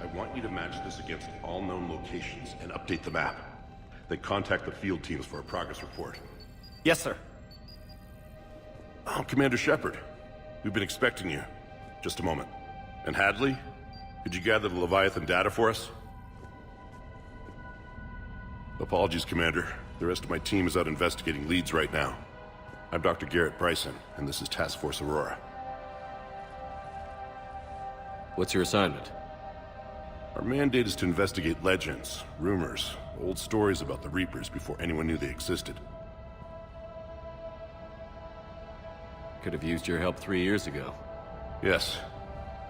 I want you to match this against all known locations and update the map. Then contact the field teams for a progress report. Yes, sir. Oh, Commander Shepard. We've been expecting you. Just a moment. And Hadley? Could you gather the Leviathan data for us? Apologies, Commander. The rest of my team is out investigating leads right now. I'm Dr. Garrett Bryson, and this is Task Force Aurora. What's your assignment? Our mandate is to investigate legends, rumors, old stories about the Reapers before anyone knew they existed. Could have used your help 3 years ago. Yes.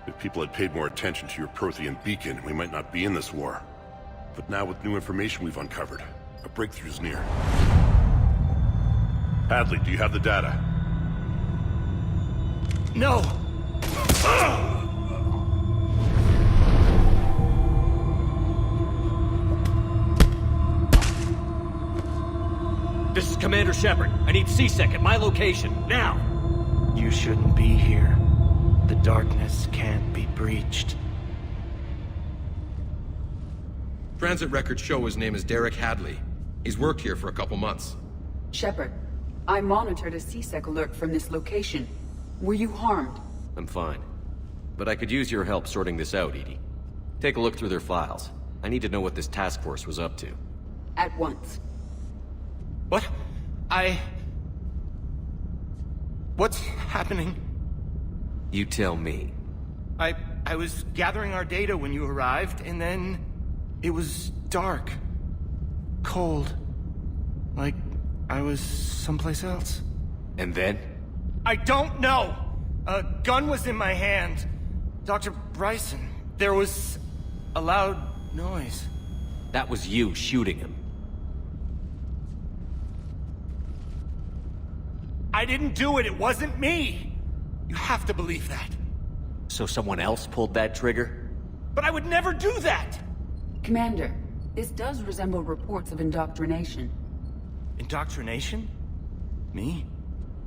If people had paid more attention to your Prothean beacon, we might not be in this war. But now with new information we've uncovered, a breakthrough's near. Hadley, do you have the data? No! This is Commander Shepard. I need C-Sec at my location, now! You shouldn't be here. The darkness can't be breached. Transit records show his name is Derek Hadley. He's worked here for a couple months. Shepard, I monitored a C-Sec alert from this location. Were you harmed? I'm fine. But I could use your help sorting this out, EDI. Take a look through their files. I need to know what this task force was up to. At once. What? What's happening? You tell me. I was gathering our data when you arrived, and then it was dark. Cold. Like I was someplace else. And then? I don't know! A gun was in my hand. Dr. Bryson, there was a loud noise. That was you shooting him. I didn't do it, it wasn't me! You have to believe that. So someone else pulled that trigger? But I would never do that! Commander, this does resemble reports of indoctrination. Indoctrination? Me?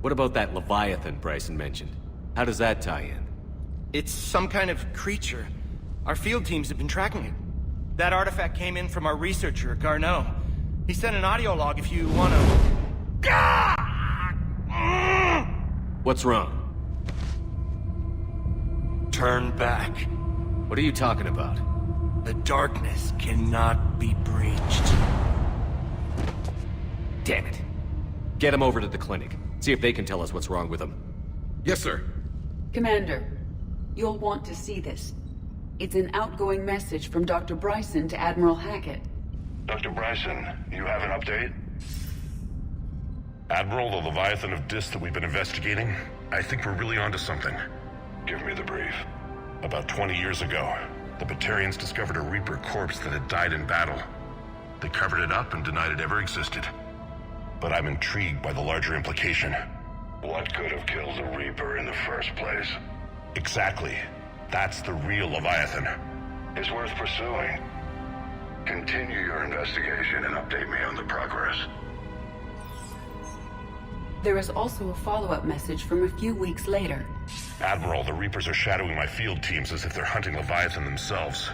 What about that Leviathan Bryson mentioned? How does that tie in? It's some kind of creature. Our field teams have been tracking it. That artifact came in from our researcher, Garneau. He sent an audio log if you wanna... What's wrong? Turn back. What are you talking about? The darkness cannot be breached. Damn it. Get him over to the clinic. See if they can tell us what's wrong with him. Yes, sir. Commander, you'll want to see this. It's an outgoing message from Dr. Bryson to Admiral Hackett. Dr. Bryson, you have an update? Admiral, the Leviathan of Dis that we've been investigating, I think we're really onto something. Give me the brief. About 20 years ago, the Batarians discovered a Reaper corpse that had died in battle. They covered it up and denied it ever existed. But I'm intrigued by the larger implication. What could have killed the Reaper in the first place? Exactly. That's the real Leviathan. It's worth pursuing. Continue your investigation and update me on the progress. There is also a follow-up message from a few weeks later. Admiral, the Reapers are shadowing my field teams as if they're hunting Leviathan themselves.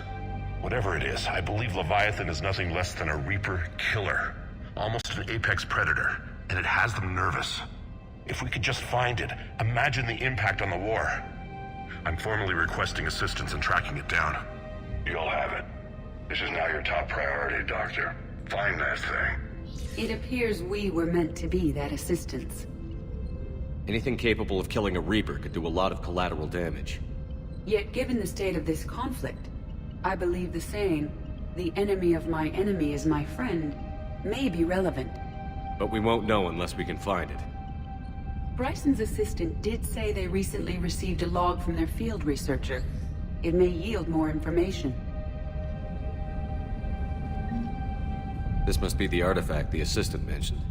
Whatever it is, I believe Leviathan is nothing less than a Reaper killer. Almost an apex predator, and it has them nervous. If we could just find it, imagine the impact on the war. I'm formally requesting assistance in tracking it down. You'll have it. This is now your top priority, Doctor. Find that thing. It appears we were meant to be that assistance. Anything capable of killing a Reaper could do a lot of collateral damage. Yet given the state of this conflict, I believe the saying, "The enemy of my enemy is my friend," may be relevant. But we won't know unless we can find it. Bryson's assistant did say they recently received a log from their field researcher. It may yield more information. This must be the artifact the assistant mentioned.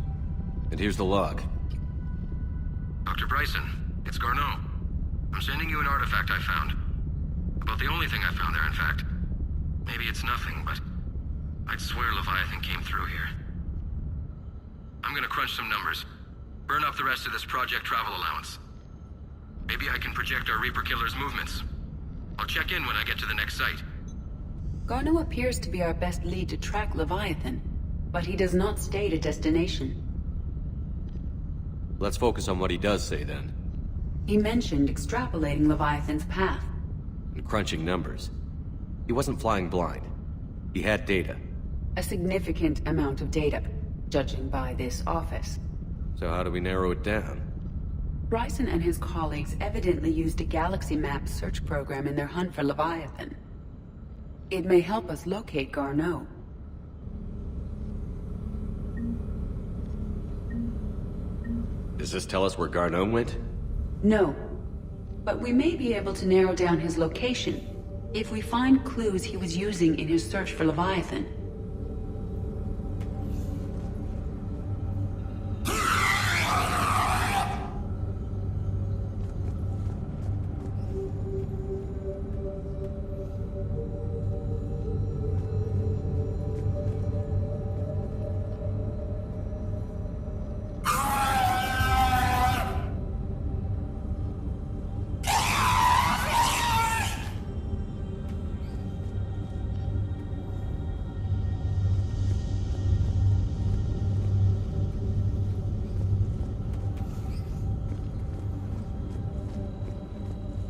And here's the log. Dr. Bryson, it's Garneau. I'm sending you an artifact I found. About the only thing I found there, in fact. Maybe it's nothing, but I'd swear Leviathan came through here. I'm gonna crunch some numbers. Burn up the rest of this Project Travel allowance. Maybe I can project our Reaper Killer's movements. I'll check in when I get to the next site. Garneau appears to be our best lead to track Leviathan, but he does not state a destination. Let's focus on what he does say then. He mentioned extrapolating Leviathan's path. And crunching numbers. He wasn't flying blind. He had data. A significant amount of data, judging by this office. So how do we narrow it down? Bryson and his colleagues evidently used a galaxy map search program in their hunt for Leviathan. It may help us locate Garneau. Does this tell us where Garneau went? No, but we may be able to narrow down his location if we find clues he was using in his search for Leviathan.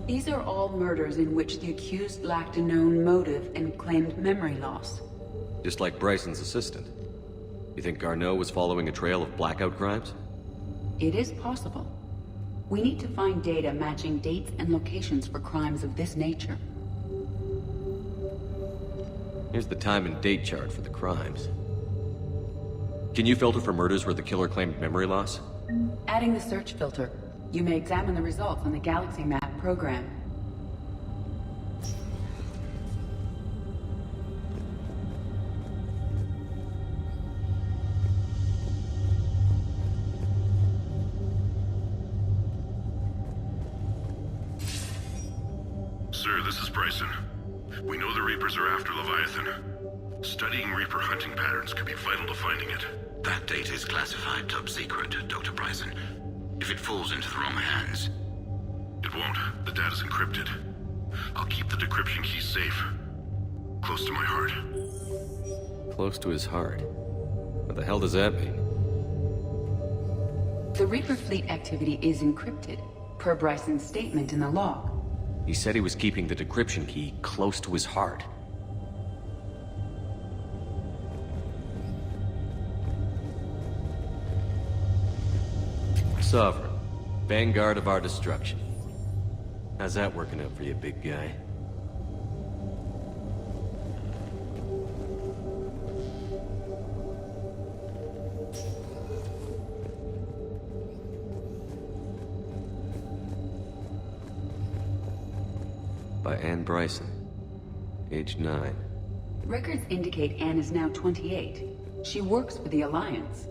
These are all murders in which the accused lacked a known motive and claimed memory loss. Just like Bryson's assistant. You think Garneau was following a trail of blackout crimes? It is possible. We need to find data matching dates and locations for crimes of this nature. Here's the time and date chart for the crimes. Can you filter for murders where the killer claimed memory loss? Adding the search filter, you may examine the results on the Galaxy Map program. Sir, this is Bryson. We know the Reapers are after Leviathan. Studying Reaper hunting patterns could be vital to finding it. That data is classified top secret, Dr. Bryson. If it falls into the wrong hands... It won't. The data's encrypted. I'll keep the decryption key safe. Close to my heart. Close to his heart. What the hell does that mean? The Reaper fleet activity is encrypted, per Bryson's statement in the log. He said he was keeping the decryption key close to his heart. Sovereign, vanguard of our destruction. How's that working out for you, big guy? By Anne Bryson, age 9. Records indicate Anne is now 28. She works for the Alliance.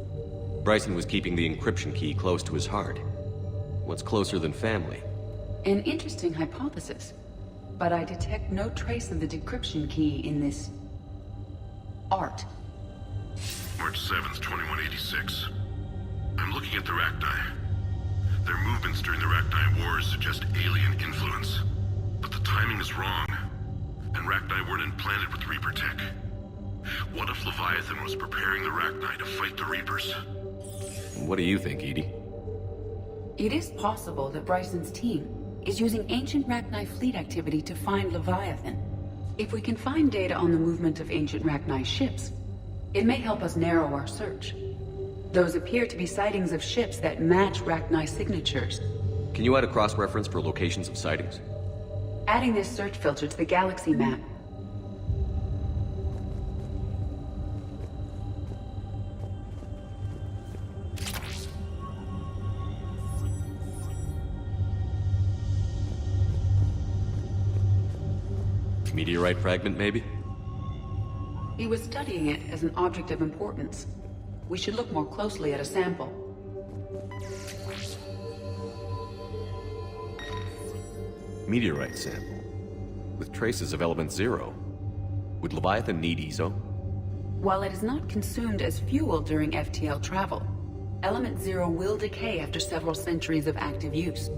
Bryson was keeping the encryption key close to his heart. What's closer than family? An interesting hypothesis, but I detect no trace of the decryption key in this... art. March 7th, 2186. I'm looking at the Rachni. Their movements during the Rachni Wars suggest alien influence. But the timing is wrong, and Rachni weren't implanted with Reaper tech. What if Leviathan was preparing the Rachni to fight the Reapers? What do you think, EDI? It is possible that Bryson's team is using ancient Rachni fleet activity to find Leviathan. If we can find data on the movement of ancient Rachni ships, It may help us narrow our search. Those appear to be sightings of ships that match Rachni's signatures. Can you add a cross-reference for locations of sightings? Adding this search filter to the galaxy map. Meteorite fragment, maybe? He was studying it as an object of importance. We should look more closely at a sample. Meteorite sample. With traces of element zero. Would Leviathan need EZO? While it is not consumed as fuel during FTL travel, element zero will decay after several centuries of active use.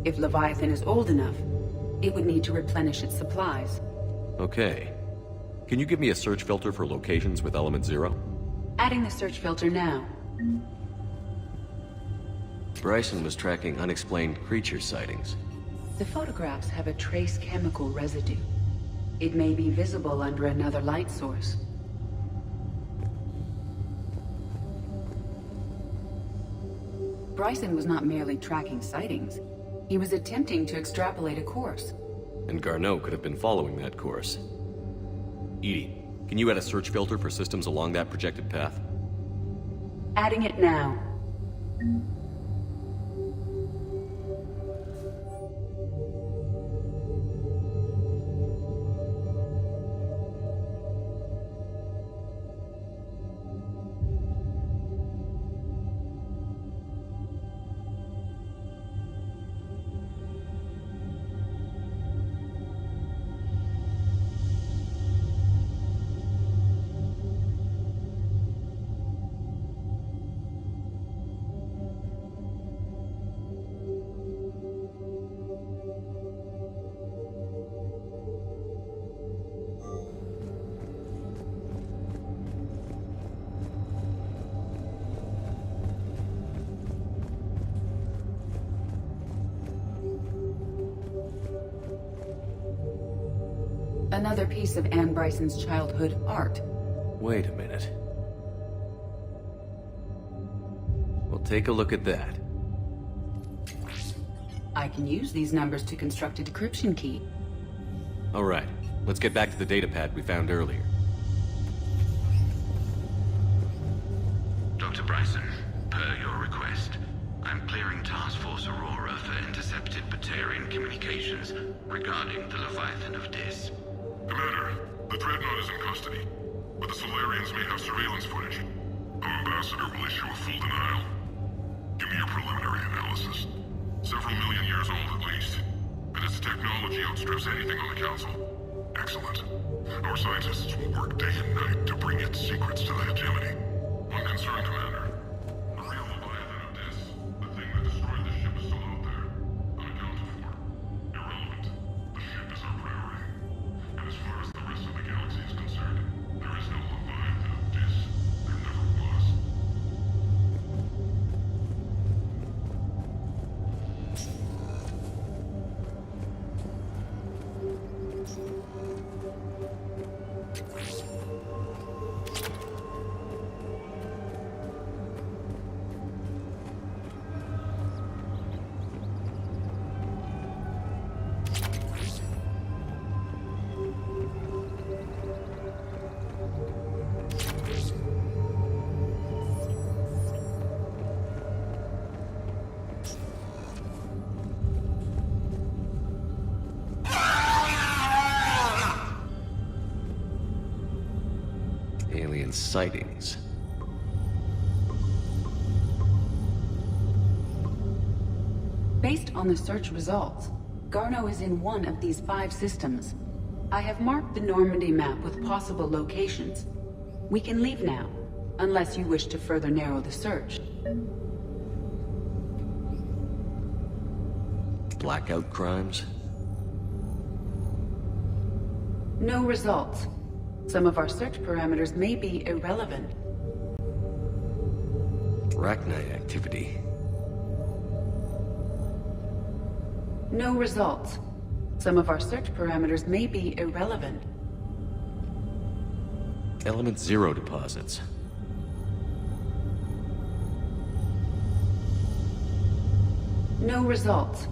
If Leviathan is old enough, it would need to replenish its supplies. Okay. Can you give me a search filter for locations with element zero? Adding the search filter now. Bryson was tracking unexplained creature sightings. The photographs have a trace chemical residue. It may be visible under another light source. Bryson was not merely tracking sightings. He was attempting to extrapolate a course. And Garneau could have been following that course. EDI, can you add a search filter for systems along that projected path? Adding it now. Another piece of Anne Bryson's childhood art. Wait a minute. Well, take a look at that. I can use these numbers to construct a decryption key. All right, let's get back to the datapad we found earlier. Dr. Bryson, per your request, I'm clearing Task Force Aurora for intercepted Batarian communications regarding the Leviathan of Dis. Commander, the Dreadnought is in custody, but the Solarians may have surveillance footage. Our ambassador will issue a full denial. Give me your preliminary analysis. Several million years old at least, and its technology outstrips anything on the Council. Excellent. Our scientists will work day and night to bring its secrets to the hegemony. One concern, Commander. The real Leviathan of Dis, the thing that destroyed the ship, is still out there. Unaccounted for. Irrelevant. The ship is our priority. And as far as the rest of the galaxy is concerned, there is no Leviathan of Dis. There never was. Alien sightings. Based on the search results, Garneau is in one of these 5 systems. I have marked the Normandy map with possible locations. We can leave now, unless you wish to further narrow the search. Blackout crimes? No results. Some of our search parameters may be irrelevant. Rachni activity. No results. Some of our search parameters may be irrelevant. Element Zero deposits. No results.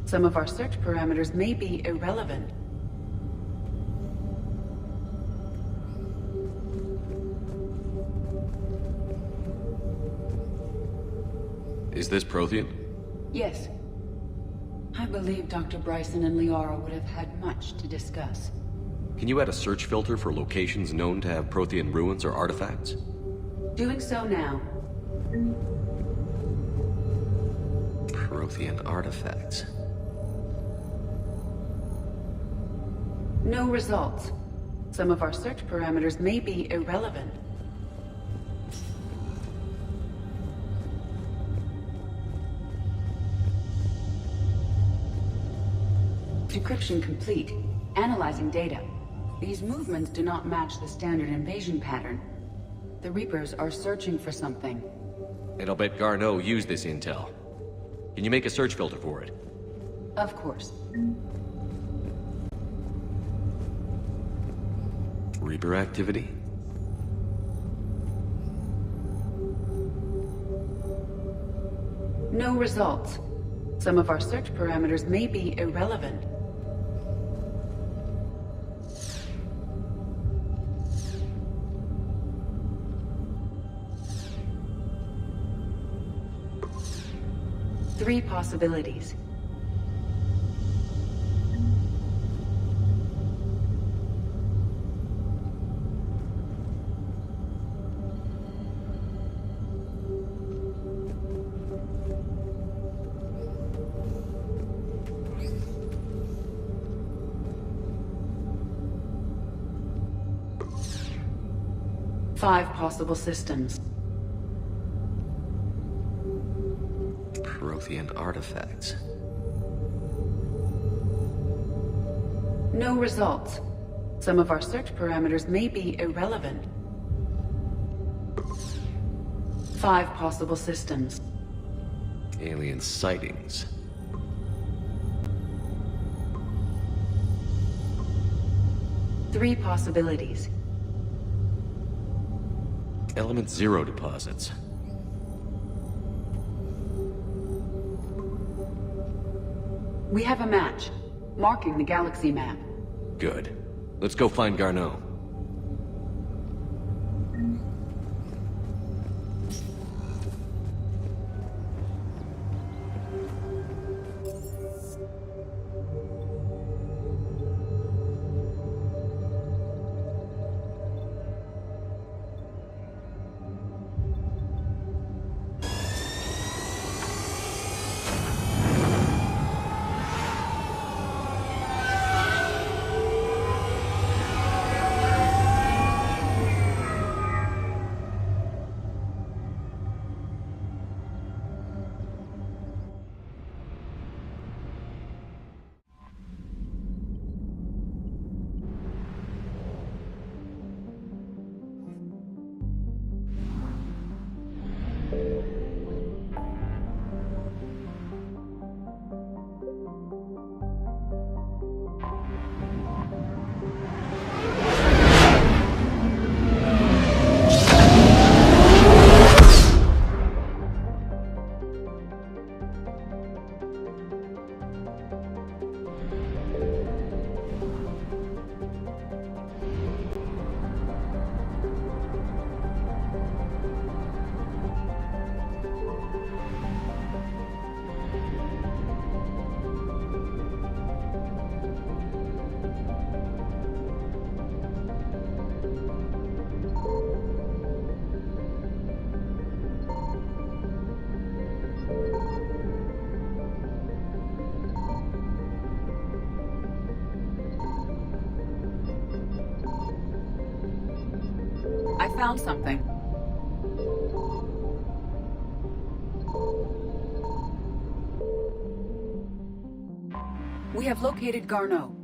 Some of our search parameters may be irrelevant. Is this Prothean? Yes. I believe Dr. Bryson and Liara would have had much to discuss. Can you add a search filter for locations known to have Prothean ruins or artifacts? Doing so now. Prothean artifacts. No results. Some of our search parameters may be irrelevant. Decryption complete. Analyzing data. These movements do not match the standard invasion pattern. The Reapers are searching for something. And I'll bet Garneau used this intel. Can you make a search filter for it? Of course. Reaper activity? No results. Some of our search parameters may be irrelevant. Three possibilities. Five possible systems. Prothean artifacts. No results. Some of our search parameters may be irrelevant. Five possible systems. Alien sightings. Three possibilities. Element Zero deposits. We have a match, marking the galaxy map. Good. Let's go find Garneau. I found something. We have located Garneau.